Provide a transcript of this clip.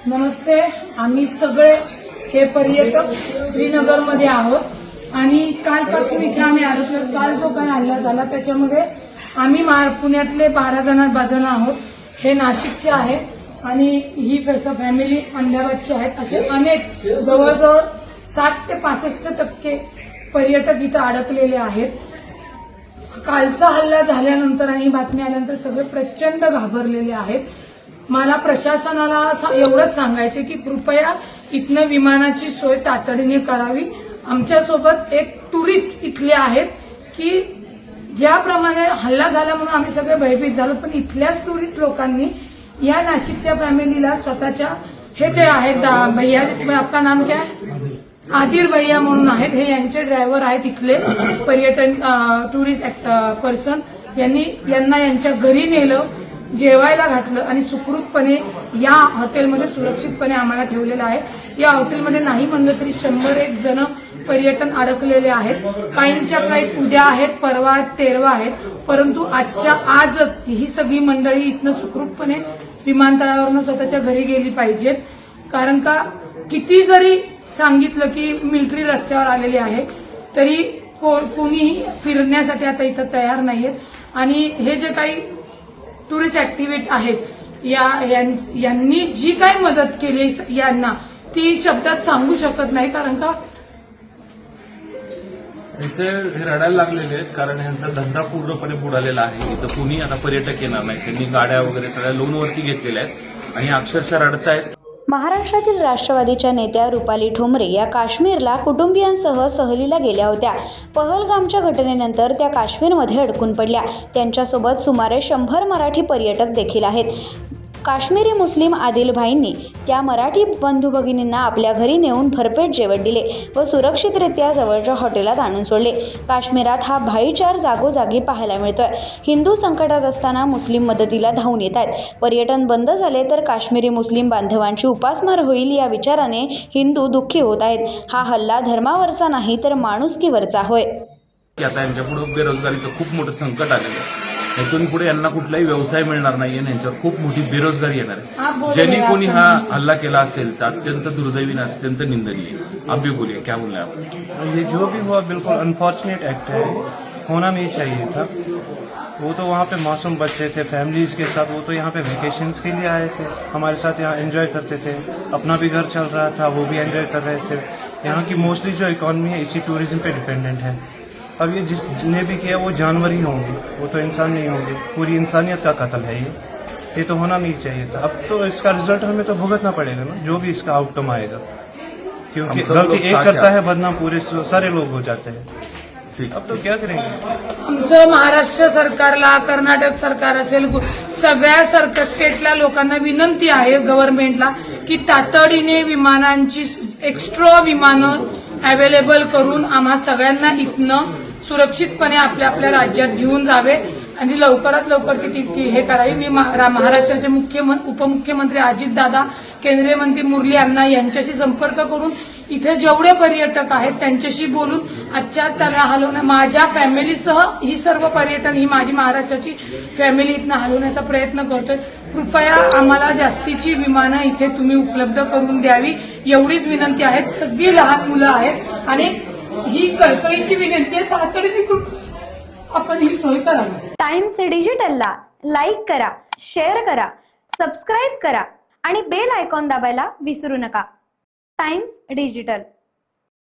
नमस्ते. आम्ही सगळे हे पर्यटक श्रीनगरमध्ये आहोत आणि कालपासून इथे आम्ही आलो. काल जो काही हल्ला झाला त्याच्यामध्ये आम्ही पुण्यातले 12 जण आहोत. हे नाशिकचे आहेत आणि ही फॅमिली अहमदाबादची आहेत. असे अनेक जवळजवळ 60 ते 65% पर्यटक इथं अडकलेले आहेत. कालचा हल्ला झाल्यानंतर आणि बातमी आल्यानंतर सगळे प्रचंड घाबरलेले आहेत. मला प्रशासनाला एवढंच सांगायचं की कृपया इथनं विमानाची सोय तातडीने करावी. आमच्यासोबत एक टुरिस्ट इथले आहेत की ज्याप्रमाणे हल्ला झाला म्हणून आम्ही सगळे भयभीत झालो, पण इथल्याच टुरिस्ट लोकांनी या नाशिकच्या फॅमिलीला स्वतःच्या हे ते आहेत भैया, आपका नाम क्या है? आदिर भैया म्हणून आहेत. हे यांचे ड्रायव्हर आहेत इथले पर्यटन टुरिस्ट पर्सन. यांना यांच्या घरी नेलं, जेवायला घातलं आणि सुखरूपपणे या हॉटेलमध्ये सुरक्षितपणे आम्हाला ठेवलेलं आहे. या हॉटेलमध्ये नाही म्हणलं तरी 101 जण पर्यटन अडकलेले आहेत. काहींच्या फ्लाईट उद्या आहेत, परवा आहेत, 13 आहेत. परंतु आजच ही सगळी मंडळी इथनं सुखरूपपणे विमानतळावरून स्वतःच्या घरी गेली पाहिजेत. कारण का किती जरी सांगितलं की मिलिटरी रस्त्यावर आलेली आहे तरी कोणीही फिरण्यासाठी आता इथं तयार नाहीयेत. आणि हे जे काही टुरिस्ट ऍक्टिव्हिटी आहेत यांनी जी काही मदत केली यांना ती शब्दात सांगू शकत नाही. कारण का हे रडायला लागलेले आहेत, कारण ह्यांचा धंदा पूर्णपणे बुडालेला आहे. इथं कोणी आता पर्यटक येणार नाही. त्यांनी गाड्या वगैरे सगळ्या लोनवरती घेतलेल्या आहेत आणि अक्षरशः रडतायत. महाराष्ट्रातील राष्ट्रवादीच्या नेत्या रुपाली ठोंबरे या काश्मीरला कुटुंबियांसह सहलीला गेल्या होत्या. पहलगामच्या घटनेनंतर त्या काश्मीरमध्ये अडकून पडल्या. त्यांच्यासोबत सुमारे 100 मराठी पर्यटक देखील आहेत. काश्मीरी मुस्लिम आदिल भाईंनी त्या मराठी बंधू भगिनींना आपल्या घरी नेऊन भरपेट जेवण दिले व सुरक्षितरित्या जवळच्या हॉटेलात आणून सोडले. काश्मीरात हा भाईचार जागोजागी पाहायला मिळतोय. हिंदू संकटात असताना मुस्लिम मदतीला धावून येत आहेत. पर्यटन बंद झाले तर काश्मीरी मुस्लिम बांधवांची उपासमार होईल या विचाराने हिंदू दुःखी होत आहेत. हा हल्ला धर्मावरचा नाही तर माणुसकीवरचा होय. आता यांच्यापुढे बेरोजगारीचं खूप मोठं संकट आलेलं आहे. इथून पुढे यांना कुठलाही व्यवसाय मिळणार नाही आणि यांच्यावर खूप मोठी बेरोजगारी येणार आहे. ज्यांनी कोणी हा हल्ला केला असेल तर अत्यंत दुर्दैवी आणि अत्यंत निंदनीय. आप भी बोलिए, क्या बोलना है आप? ये जो भी हुआ बिल्कुल अनफॉर्चुनेट एक्ट है, होना नहीं चाहिए था. वो तो वहाँ पे मासूम बच्चे थे फैमिलीज के साथ. वो तो यहाँ पे वेकेशंस के लिए आए थे, हमारे साथ यहाँ एंजॉय करते थे. अपना भी घर चल रहा था, वो भी एंजॉय कर रहे थे. यहाँ की मोस्टली जो इकॉनमी है इसी टूरिज्म पे डिपेंडेंट है. अब ये जिसने भी किया वो जानवर ही होंगे, वो तो इंसान नहीं होंगे. पूरी इंसानियत का कत्ल है ये तो होना नहीं चाहिए था. अब तो इसका रिजल्ट हमें तो भुगतना पड़ेगा ना, जो भी इसका आउटकम आएगा. क्योंकि गलती एक करता है बदनाम पूरे सारे लोग हो जाते हैं. अब तो क्या करेंगे? आमचं महाराष्ट्र सरकारला, कर्नाटक सरकार असेल, सगळ्या स्टेटला लोकांना विनंती आहे गव्हर्नमेंटला की तातडीने विमानांची एक्स्ट्रा विमानं अवेलेबल करून आम्हा सगळ्यांना इथनं सुरक्षितपणे आपल्या आपल्या राज्यात घेऊन जावे आणि लवकरात लवकर ती हे करावी. मी महाराष्ट्राचे उपमुख्यमंत्री अजितदादा, केंद्रीय मंत्री मुरली यांना यांच्याशी संपर्क करून इथे जेवढे पर्यटक आहेत त्यांच्याशी बोलून आजच्याच त्यांना हलवण्या माझ्या फॅमिलीसह ही सर्व पर्यटन ही माझी महाराष्ट्राची फॅमिली इथनं हलवण्याचा प्रयत्न करतोय. कृपया आम्हाला जास्तीची विमानं इथे तुम्ही उपलब्ध करून द्यावी एवढीच विनंती आहे. सगळी लहान मुलं आहेत आणि ही कळकळीची विनंती आहे. तातडीने आपण ही सोय करावी. टाइम्स डिजिटलला लाईक करा, शेअर करा, सबस्क्राईब करा आणि बेल आयकॉन दाबायला विसरू नका. Times digital.